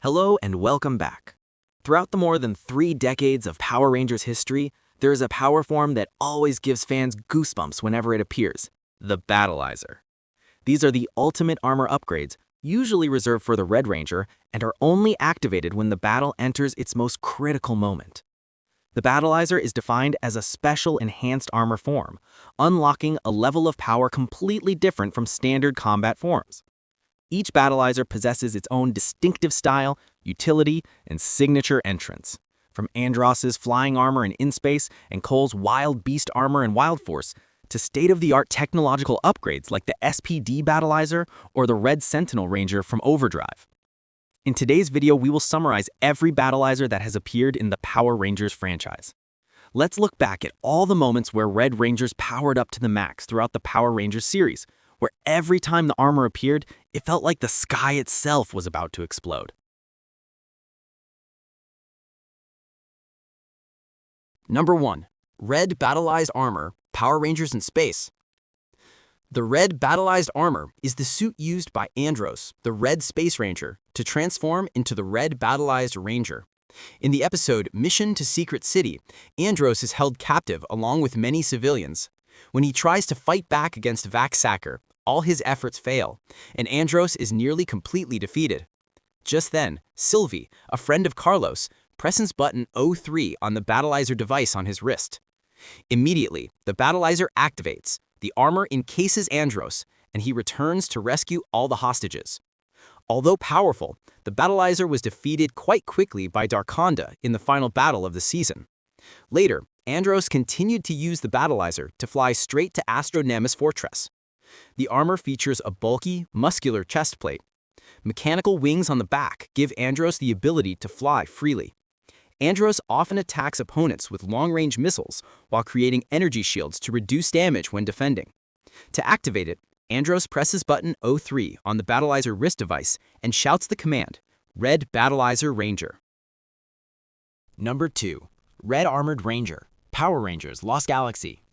Hello and welcome back. Throughout the more than 3 decades of Power Rangers history, there is a power form that always gives fans goosebumps whenever it appears, the Battlizer. These are the ultimate armor upgrades, usually reserved for the Red Ranger, and are only activated when the battle enters its most critical moment. The Battlizer is defined as a special enhanced armor form, unlocking a level of power completely different from standard combat forms. Each Battlizer possesses its own distinctive style, utility, and signature entrance. From Andross's flying armor in space and Cole's wild beast armor in Wild Force, to state-of-the-art technological upgrades like the SPD Battlizer or the Red Sentinel Ranger from Overdrive. In today's video, we will summarize every Battlizer that has appeared in the Power Rangers franchise. Let's look back at all the moments where Red Rangers powered up to the max throughout the Power Rangers series, where every time the armor appeared, it felt like the sky itself was about to explode. Number 1. Red Battleized Armor, Power Rangers in Space. The Red Battleized Armor is the suit used by Andross, the Red Space Ranger, to transform into the Red Battleized Ranger. In the episode Mission to Secret City, Andross is held captive along with many civilians. When he tries to fight back against Vac Sacker, all his efforts fail, and Andross is nearly completely defeated. Just then, Sylvie, a friend of Carlos, presses button 03 on the Battlizer device on his wrist. Immediately, the Battlizer activates, the armor encases Andross, and he returns to rescue all the hostages. Although powerful, the Battlizer was defeated quite quickly by Darkonda in the final battle of the season. Later, Andross continued to use the Battlizer to fly straight to Astro Nemes Fortress. The armor features a bulky, muscular chest plate. Mechanical wings on the back give Andross the ability to fly freely. Andross often attacks opponents with long-range missiles while creating energy shields to reduce damage when defending. To activate it, Andross presses button 03 on the Battlizer wrist device and shouts the command, Red Battlizer Ranger. Number 2. Red Armored Ranger, Power Rangers Lost Galaxy.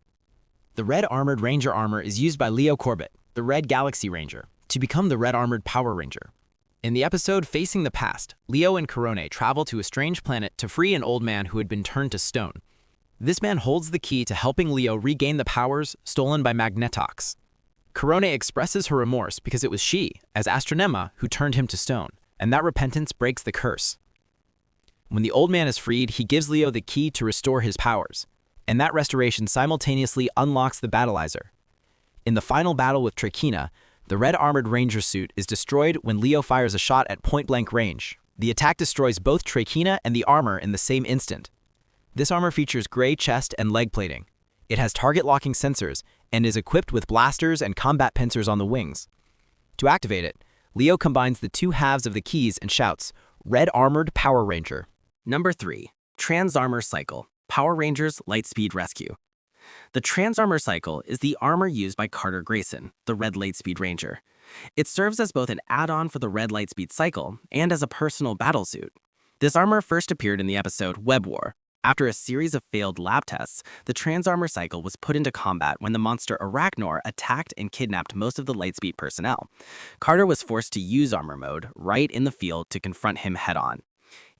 The Red Armored Ranger armor is used by Leo Corbett, the Red Galaxy Ranger, to become the Red Armored Power Ranger. In the episode Facing the Past, Leo and Corone travel to a strange planet to free an old man who had been turned to stone. This man holds the key to helping Leo regain the powers stolen by Magnetox. Corone expresses her remorse because it was she, as Astronema, who turned him to stone, and that repentance breaks the curse. When the old man is freed, he gives Leo the key to restore his powers, and that restoration simultaneously unlocks the Battlizer. In the final battle with Trikina, the Red Armored Ranger suit is destroyed when Leo fires a shot at point-blank range. The attack destroys both Trikina and the armor in the same instant. This armor features gray chest and leg plating. It has target-locking sensors and is equipped with blasters and combat pincers on the wings. To activate it, Leo combines the two halves of the keys and shouts, Red Armored Power Ranger. Number 3. Trans-Armor Cycle, Power Rangers Lightspeed Rescue. The Trans-Armor Cycle is the armor used by Carter Grayson, the Red Lightspeed Ranger. It serves as both an add-on for the Red Lightspeed Cycle and as a personal battlesuit. This armor first appeared in the episode Web War. After a series of failed lab tests, the Trans-Armor Cycle was put into combat when the monster Arachnor attacked and kidnapped most of the Lightspeed personnel. Carter was forced to use armor mode right in the field to confront him head-on.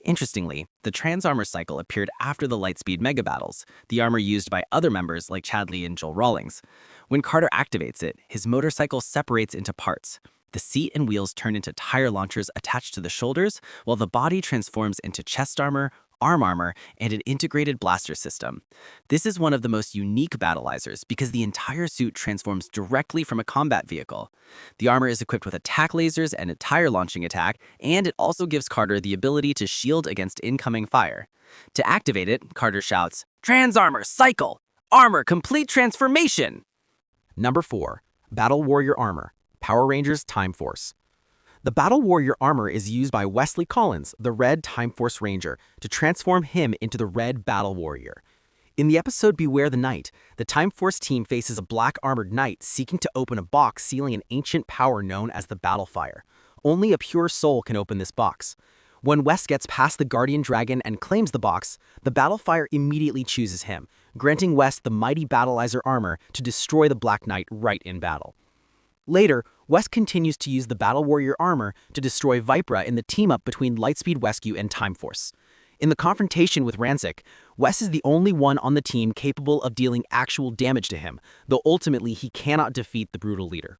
Interestingly, the Trans-Armor Cycle appeared after the Lightspeed Mega Battles, the armor used by other members like Chadley and Joel Rawlings. When Carter activates it, his motorcycle separates into parts. The seat and wheels turn into tire launchers attached to the shoulders, while the body transforms into chest armor, arm armor, and an integrated blaster system. This is one of the most unique Battleizers because the entire suit transforms directly from a combat vehicle. The armor is equipped with attack lasers and a tire launching attack, and it also gives Carter the ability to shield against incoming fire. To activate it, Carter shouts, Trans-Armor Cycle! Armor Complete Transformation! Number 4. Battle Warrior Armor, Power Rangers Time Force. The Battle Warrior armor is used by Wesley Collins, the Red Time Force Ranger, to transform him into the Red Battle Warrior. In the episode Beware the Night, the Time Force team faces a black armored knight seeking to open a box sealing an ancient power known as the Battlefire. Only a pure soul can open this box. When Wes gets past the Guardian Dragon and claims the box, the Battlefire immediately chooses him, granting Wes the mighty Battlizer armor to destroy the Black Knight right in battle. Later, Wes continues to use the Battle Warrior armor to destroy Vipra in the team-up between Lightspeed Rescue and Time Force. In the confrontation with Rancic, Wes is the only one on the team capable of dealing actual damage to him, though ultimately he cannot defeat the brutal leader.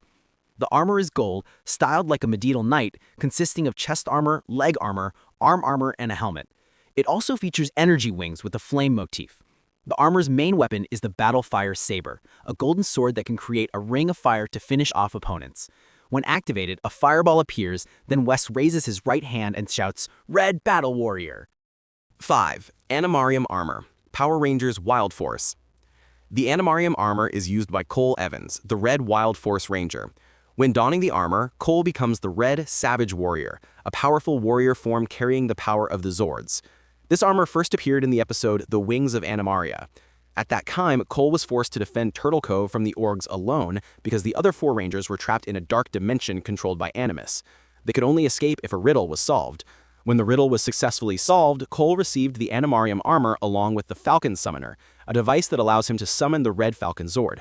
The armor is gold, styled like a medieval knight, consisting of chest armor, leg armor, arm armor, and a helmet. It also features energy wings with a flame motif. The armor's main weapon is the Battlefire Saber, a golden sword that can create a ring of fire to finish off opponents. When activated, a fireball appears, then Wes raises his right hand and shouts, "Red Battle Warrior!" 5. Animarium Armor, Power Rangers Wild Force. The Animarium armor is used by Cole Evans, the Red Wild Force Ranger. When donning the armor, Cole becomes the Red Savage Warrior, a powerful warrior form carrying the power of the Zords. This armor first appeared in the episode The Wings of Animaria. At that time, Cole was forced to defend Turtle Cove from the Orgs alone because the other 4 Rangers were trapped in a dark dimension controlled by Animus. They could only escape if a riddle was solved. When the riddle was successfully solved, Cole received the Animarium armor along with the Falcon Summoner, a device that allows him to summon the Red Falcon Zord.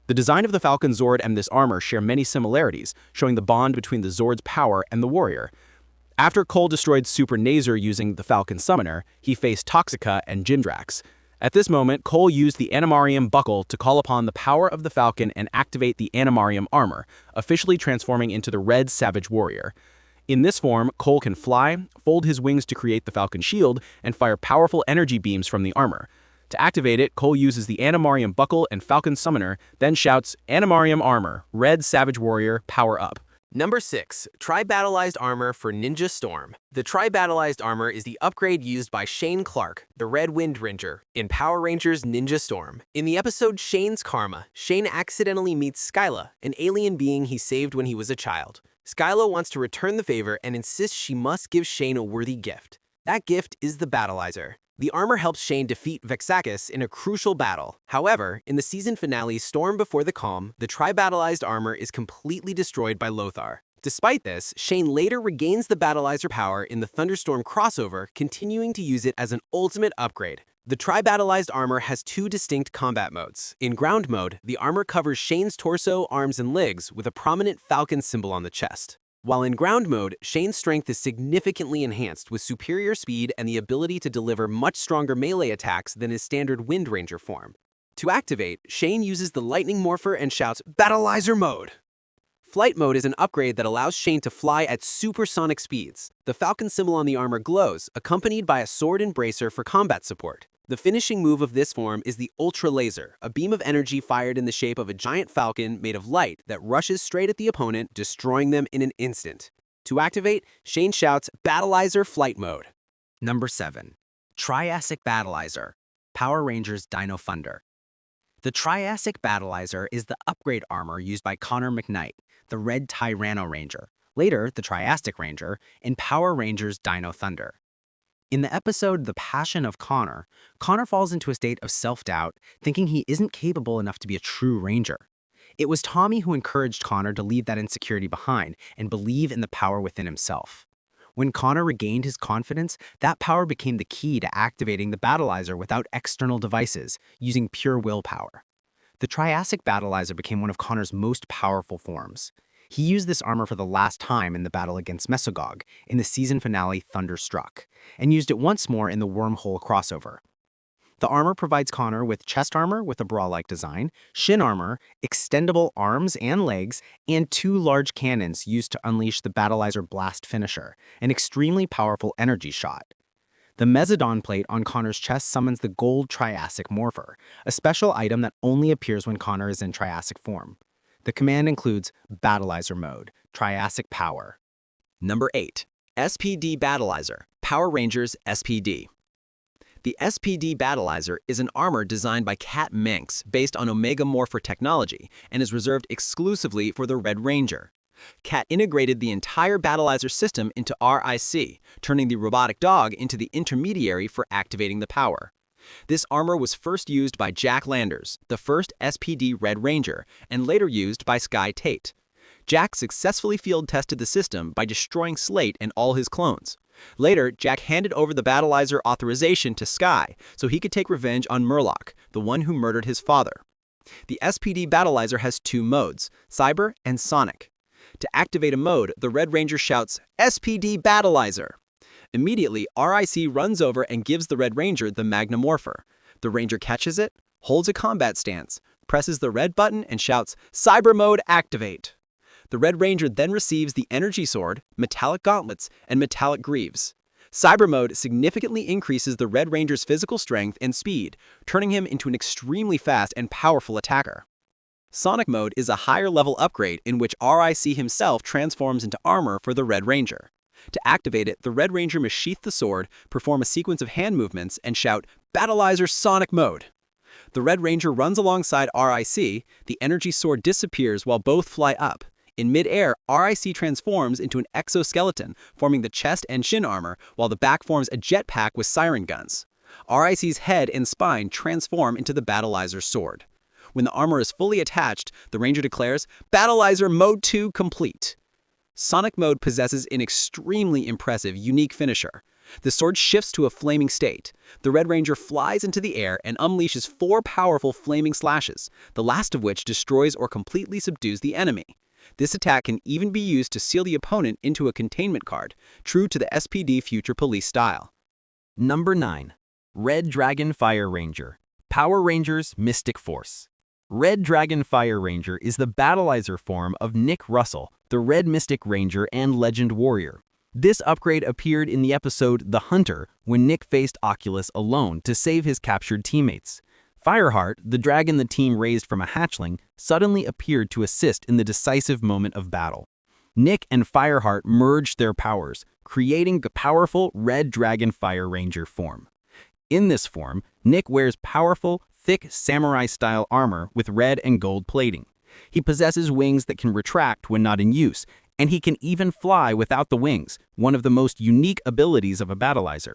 The design of the Falcon Zord and this armor share many similarities, showing the bond between the Zord's power and the warrior. After Cole destroyed Super Nazer using the Falcon Summoner, he faced Toxica and Jimdrax. At this moment, Cole used the Animarium buckle to call upon the power of the Falcon and activate the Animarium armor, officially transforming into the Red Savage Warrior. In this form, Cole can fly, fold his wings to create the Falcon Shield, and fire powerful energy beams from the armor. To activate it, Cole uses the Animarium buckle and Falcon Summoner, then shouts, "Animarium armor, Red Savage Warrior, power up." Number 6. Tri-Battlized Armor for Ninja Storm. The Tri-Battlized armor is the upgrade used by Shane Clark, the Red Wind Ranger, in Power Rangers Ninja Storm. In the episode Shane's Karma, Shane accidentally meets Skyla, an alien being he saved when he was a child. Skyla wants to return the favor and insists she must give Shane a worthy gift. That gift is the Battlizer. The armor helps Shane defeat Vexakis in a crucial battle. However, in the season finale Storm Before the Calm, the Tri-Battlized armor is completely destroyed by Lothar. Despite this, Shane later regains the Battlizer power in the Thunderstorm crossover, continuing to use it as an ultimate upgrade. The Tri-Battlized armor has 2 distinct combat modes. In ground mode, the armor covers Shane's torso, arms, and legs with a prominent falcon symbol on the chest. While in ground mode, Shane's strength is significantly enhanced with superior speed and the ability to deliver much stronger melee attacks than his standard Wind Ranger form. To activate, Shane uses the Lightning Morpher and shouts, "Battlizer mode!" Flight mode is an upgrade that allows Shane to fly at supersonic speeds. The falcon symbol on the armor glows, accompanied by a sword and bracer for combat support. The finishing move of this form is the Ultra Laser, a beam of energy fired in the shape of a giant falcon made of light that rushes straight at the opponent, destroying them in an instant. To activate, Shane shouts, "Battlizer Flight Mode." Number 7. Triassic Battlizer, Power Rangers Dino Thunder. The Triassic Battlizer is the upgrade armor used by Connor McKnight, the Red Tyranno Ranger, later the Triassic Ranger, in Power Rangers Dino Thunder. In the episode The Passion of Connor, Connor falls into a state of self-doubt, thinking he isn't capable enough to be a true ranger. It was Tommy who encouraged Connor to leave that insecurity behind and believe in the power within himself. When Connor regained his confidence, that power became the key to activating the Battlizer without external devices, using pure willpower. The Triassic Battlizer became one of Connor's most powerful forms. He used this armor for the last time in the battle against Mesogog in the season finale Thunderstruck, and used it once more in the Wormhole crossover. The armor provides Connor with chest armor with a bra-like design, shin armor, extendable arms and legs, and 2 large cannons used to unleash the Battlizer Blast Finisher, an extremely powerful energy shot. The Mezzodon plate on Connor's chest summons the Gold Triassic Morpher, a special item that only appears when Connor is in Triassic form. The command includes Battlizer Mode, Triassic Power. Number 8. SPD Battlizer, Power Rangers SPD. The SPD Battlizer is an armor designed by Cat Manx based on Omega Morpher technology and is reserved exclusively for the Red Ranger. Cat integrated the entire Battlizer system into RIC, turning the robotic dog into the intermediary for activating the power. This armor was first used by Jack Landers, the first SPD Red Ranger, and later used by Sky Tate. Jack successfully field-tested the system by destroying Slate and all his clones. Later, Jack handed over the Battlizer authorization to Sky so he could take revenge on Murloc, the one who murdered his father. The SPD Battlizer has two modes, Cyber and Sonic. To activate a mode, the Red Ranger shouts, SPD Battlizer. Immediately, RIC runs over and gives the Red Ranger the Magnum Morpher. The Ranger catches it, holds a combat stance, presses the red button and shouts, Cyber Mode Activate. The Red Ranger then receives the Energy Sword, Metallic Gauntlets, and Metallic Greaves. Cyber Mode significantly increases the Red Ranger's physical strength and speed, turning him into an extremely fast and powerful attacker. Sonic Mode is a higher-level upgrade in which RIC himself transforms into armor for the Red Ranger. To activate it, the Red Ranger must sheath the sword, perform a sequence of hand movements, and shout, Battlizer Sonic Mode. The Red Ranger runs alongside RIC, the Energy Sword disappears while both fly up. In mid-air, RIC transforms into an exoskeleton, forming the chest and shin armor, while the back forms a jetpack with siren guns. RIC's head and spine transform into the Battlizer sword. When the armor is fully attached, the Ranger declares, Battlizer Mode 2 complete. Sonic Mode possesses an extremely impressive, unique finisher. The sword shifts to a flaming state. The Red Ranger flies into the air and unleashes 4 powerful flaming slashes, the last of which destroys or completely subdues the enemy. This attack can even be used to seal the opponent into a containment card, true to the SPD Future Police style. Number 9. Red Dragon Fire Ranger, Power Rangers Mystic Force. Red Dragon Fire Ranger is the Battlizer form of Nick Russell, the Red Mystic Ranger and Legend Warrior. This upgrade appeared in the episode The Hunter when Nick faced Oculus alone to save his captured teammates. Fireheart, the dragon the team raised from a hatchling, suddenly appeared to assist in the decisive moment of battle. Nick and Fireheart merged their powers, creating the powerful Red Dragon Fire Ranger form. In this form, Nick wears powerful, thick samurai-style armor with red and gold plating. He possesses wings that can retract when not in use, and he can even fly without the wings, one of the most unique abilities of a Battlizer.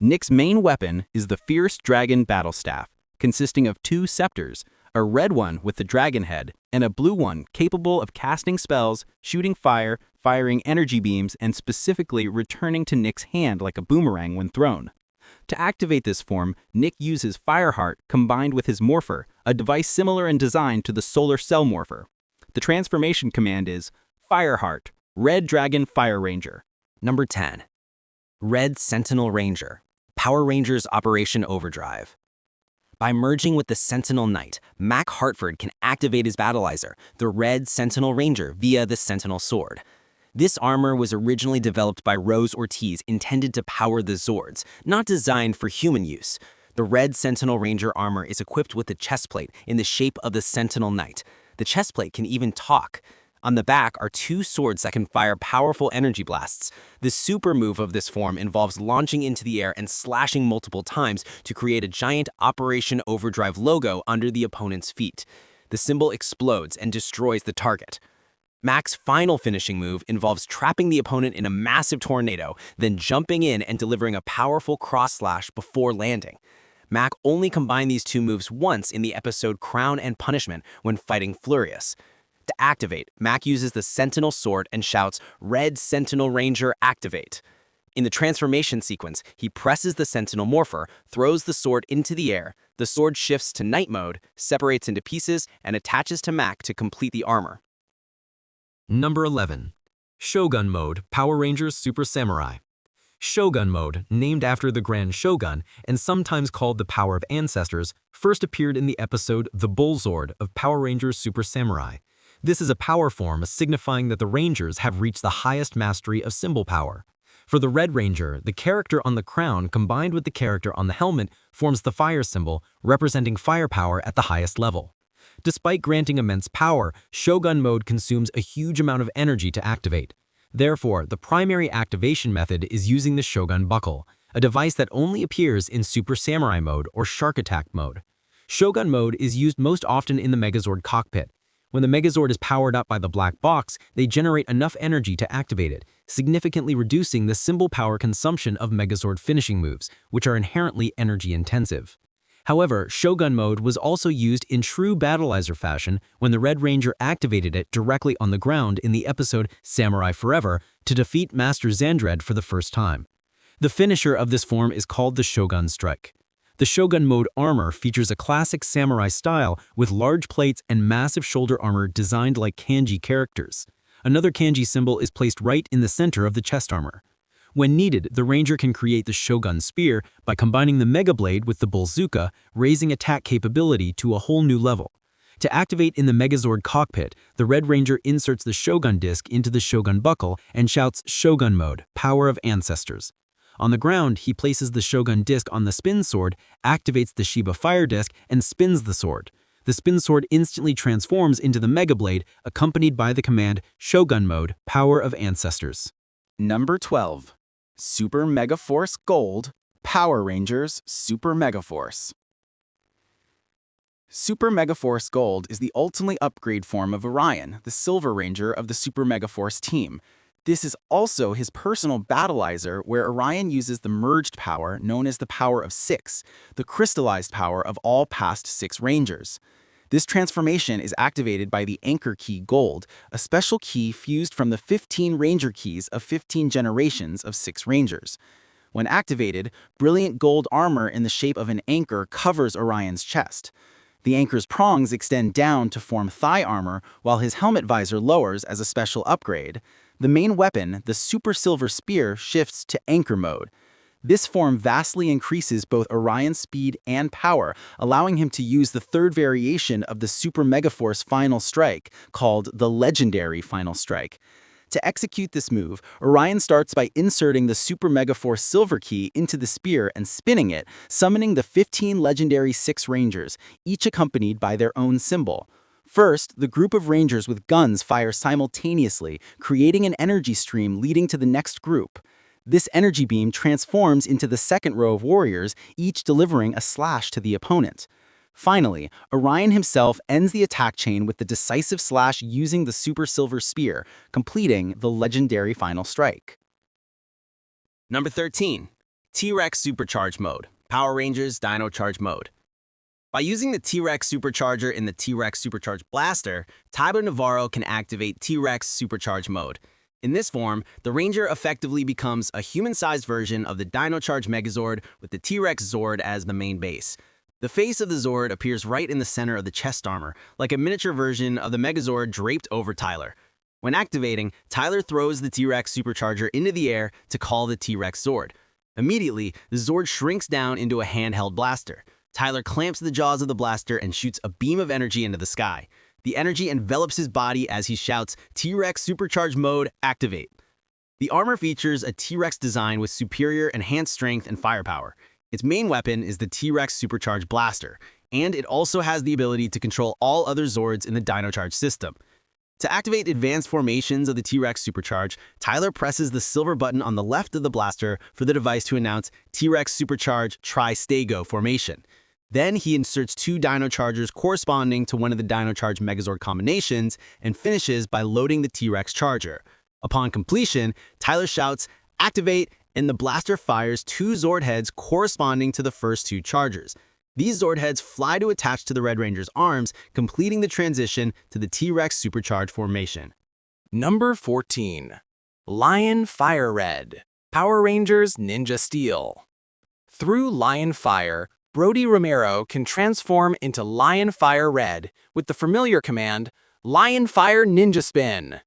Nick's main weapon is the Fierce Dragon Battle Staff, consisting of 2 scepters, a red one with the dragon head, and a blue one capable of casting spells, shooting fire, firing energy beams, and specifically returning to Nick's hand like a boomerang when thrown. To activate this form, Nick uses Fireheart combined with his Morpher, a device similar in design to the Solar Cell Morpher. The transformation command is Fireheart, Red Dragon Fire Ranger. Number 10. Red Sentinel Ranger, Power Rangers Operation Overdrive. By merging with the Sentinel Knight, Mac Hartford can activate his Battlizer, the Red Sentinel Ranger, via the Sentinel Sword. This armor was originally developed by Rose Ortiz, intended to power the Zords, not designed for human use. The Red Sentinel Ranger armor is equipped with a chestplate in the shape of the Sentinel Knight. The chestplate can even talk. On the back are 2 swords that can fire powerful energy blasts. The super move of this form involves launching into the air and slashing multiple times to create a giant Operation Overdrive logo under the opponent's feet. The symbol explodes and destroys the target. Mac's final finishing move involves trapping the opponent in a massive tornado, then jumping in and delivering a powerful cross slash before landing. Mac only combined these 2 moves once in the episode Crown and Punishment when fighting Furious. To activate, Mac uses the Sentinel Sword and shouts, Red Sentinel Ranger Activate. In the transformation sequence, he presses the Sentinel Morpher, throws the sword into the air, the sword shifts to Night Mode, separates into pieces, and attaches to Mac to complete the armor. Number 11. Shogun Mode, Power Rangers Super Samurai. Shogun Mode, named after the Grand Shogun and sometimes called the Power of Ancestors, first appeared in the episode The Bull Zord of Power Rangers Super Samurai. This is a power form signifying that the Rangers have reached the highest mastery of symbol power. For the Red Ranger, the character on the crown combined with the character on the helmet forms the fire symbol, representing firepower at the highest level. Despite granting immense power, Shogun Mode consumes a huge amount of energy to activate. Therefore, the primary activation method is using the Shogun Buckle, a device that only appears in Super Samurai Mode or Shark Attack Mode. Shogun Mode is used most often in the Megazord cockpit. When the Megazord is powered up by the black box, they generate enough energy to activate it, significantly reducing the symbol power consumption of Megazord finishing moves, which are inherently energy-intensive. However, Shogun Mode was also used in true Battlizer fashion when the Red Ranger activated it directly on the ground in the episode Samurai Forever to defeat Master Xandred for the first time. The finisher of this form is called the Shogun Strike. The Shogun mode armor features a classic samurai style with large plates and massive shoulder armor designed like kanji characters. Another kanji symbol is placed right in the center of the chest armor. When needed, the Ranger can create the Shogun Spear by combining the Mega Blade with the Bullzuka, raising attack capability to a whole new level. To activate in the Megazord cockpit, the Red Ranger inserts the Shogun disc into the Shogun buckle and shouts Shogun Mode, Power of Ancestors. On the ground, he places the Shogun disc on the spin sword, activates the Shiba Fire disc, and spins the sword. The spin sword instantly transforms into the Mega Blade, accompanied by the command Shogun Mode, Power of Ancestors. Number 12. Super Megaforce Gold, Power Rangers Super Megaforce. Super Megaforce Gold is the ultimately upgrade form of Orion, the Silver Ranger of the Super Megaforce team. This is also his personal Battlizer, where Orion uses the merged power known as the Power of 6, the crystallized power of all past 6 Rangers. This transformation is activated by the Anchor Key Gold, a special key fused from the 15 Ranger keys of 15 generations of 6 Rangers. When activated, brilliant gold armor in the shape of an anchor covers Orion's chest. The anchor's prongs extend down to form thigh armor, while his helmet visor lowers as a special upgrade. The main weapon, the Super Silver Spear, shifts to Anchor Mode. This form vastly increases both Orion's speed and power, allowing him to use the third variation of the Super Megaforce Final Strike, called the Legendary Final Strike. To execute this move, Orion starts by inserting the Super Megaforce Silver Key into the spear and spinning it, summoning the 15 legendary 6 Rangers, each accompanied by their own symbol. First, the group of Rangers with guns fire simultaneously, creating an energy stream leading to the next group. This energy beam transforms into the second row of warriors, each delivering a slash to the opponent. Finally, Orion himself ends the attack chain with the decisive slash using the Super Silver Spear, completing the legendary final strike. Number 13. T-Rex Supercharge Mode, Power Rangers Dino Charge Mode. By using the T-Rex Supercharger in the T-Rex Supercharge Blaster, Tyler Navarro can activate T-Rex Supercharge Mode. In this form, the Ranger effectively becomes a human-sized version of the Dino Charge Megazord with the T-Rex Zord as the main base. The face of the Zord appears right in the center of the chest armor, like a miniature version of the Megazord draped over Tyler. When activating, Tyler throws the T-Rex Supercharger into the air to call the T-Rex Zord. Immediately, the Zord shrinks down into a handheld blaster. Tyler clamps the jaws of the blaster and shoots a beam of energy into the sky. The energy envelops his body as he shouts, T-Rex Supercharge Mode, activate. The armor features a T-Rex design with superior enhanced strength and firepower. Its main weapon is the T-Rex Supercharge Blaster, and it also has the ability to control all other Zords in the Dino Charge system. To activate advanced formations of the T-Rex Supercharge, Tyler presses the silver button on the left of the blaster for the device to announce T-Rex Supercharge Tri-Stego formation. Then he inserts 2 Dino Chargers corresponding to one of the Dino Charge Megazord combinations and finishes by loading the T-Rex Charger. Upon completion, Tyler shouts, activate, and the blaster fires 2 Zord heads corresponding to the first 2 Chargers. These Zord heads fly to attach to the Red Ranger's arms, completing the transition to the T-Rex Supercharge formation. Number 14. Lion Fire Red, Power Rangers Ninja Steel. Through Lion Fire, Brody Romero can transform into Lion Fire Red with the familiar command, Lion Fire Ninja Spin.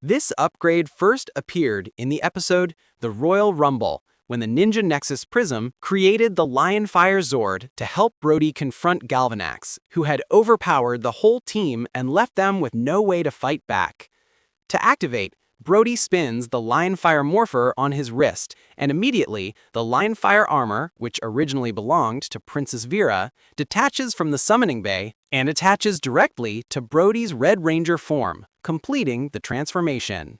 This upgrade first appeared in the episode The Royal Rumble, when the Ninja Nexus Prism created the Lion Fire Zord to help Brody confront Galvanax, who had overpowered the whole team and left them with no way to fight back. To activate, Brody spins the Lion Fire Morpher on his wrist, and immediately, the Lion Fire armor, which originally belonged to Princess Vera, detaches from the summoning bay and attaches directly to Brody's Red Ranger form, completing the transformation.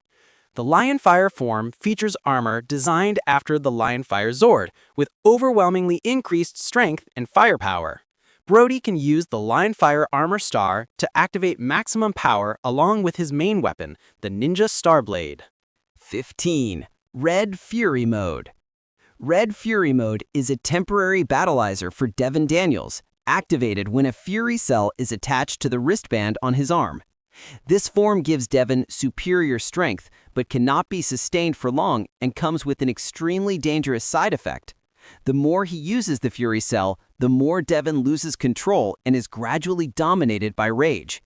The Lion Fire form features armor designed after the Lion Fire Zord, with overwhelmingly increased strength and firepower. Brody can use the Lion Fire Armor Star to activate maximum power along with his main weapon, the Ninja Starblade. 15. Red Fury Mode. Red Fury Mode is a temporary battlizer for Devin Daniels, activated when a Fury cell is attached to the wristband on his arm. This form gives Devin superior strength, but cannot be sustained for long and comes with an extremely dangerous side effect. The more he uses the Fury cell, the more Devon loses control and is gradually dominated by rage.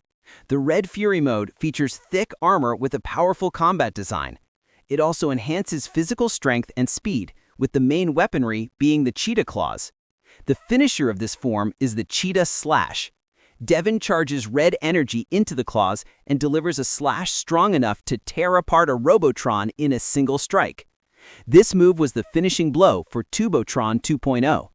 The Red Fury mode features thick armor with a powerful combat design. It also enhances physical strength and speed, with the main weaponry being the Cheetah Claws. The finisher of this form is the Cheetah Slash. Devon charges red energy into the claws and delivers a slash strong enough to tear apart a Robotron in a single strike. This move was the finishing blow for Tubotron 2.0.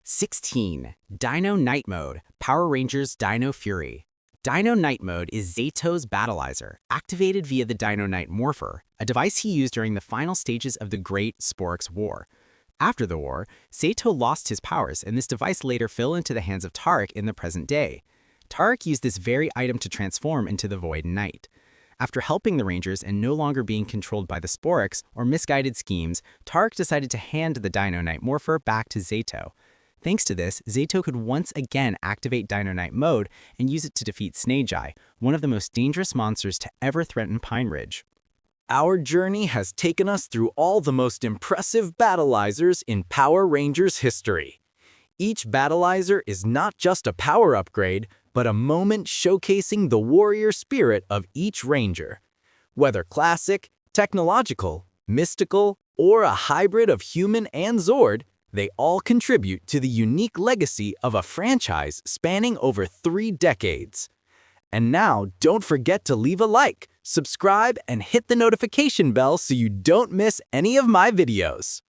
16. Dino Night Mode, Power Rangers Dino Fury. Dino Night Mode is Zato's Battlizer, activated via the Dino Night Morpher, a device he used during the final stages of the Great Sporix War. After the war, Zato lost his powers, and this device later fell into the hands of Tarek in the present day. Tarek used this very item to transform into the Void Knight. After helping the Rangers and no longer being controlled by the Sporix or misguided schemes, Tarek decided to hand the Dino Night Morpher back to Zato. Thanks to this, Zato could once again activate Dino Night mode and use it to defeat Snageye, one of the most dangerous monsters to ever threaten Pine Ridge. Our journey has taken us through all the most impressive Battlizers in Power Rangers history. Each Battlizer is not just a power upgrade, but a moment showcasing the warrior spirit of each Ranger. Whether classic, technological, mystical, or a hybrid of human and Zord, they all contribute to the unique legacy of a franchise spanning over 3 decades. And now, don't forget to leave a like, subscribe, and hit the notification bell so you don't miss any of my videos.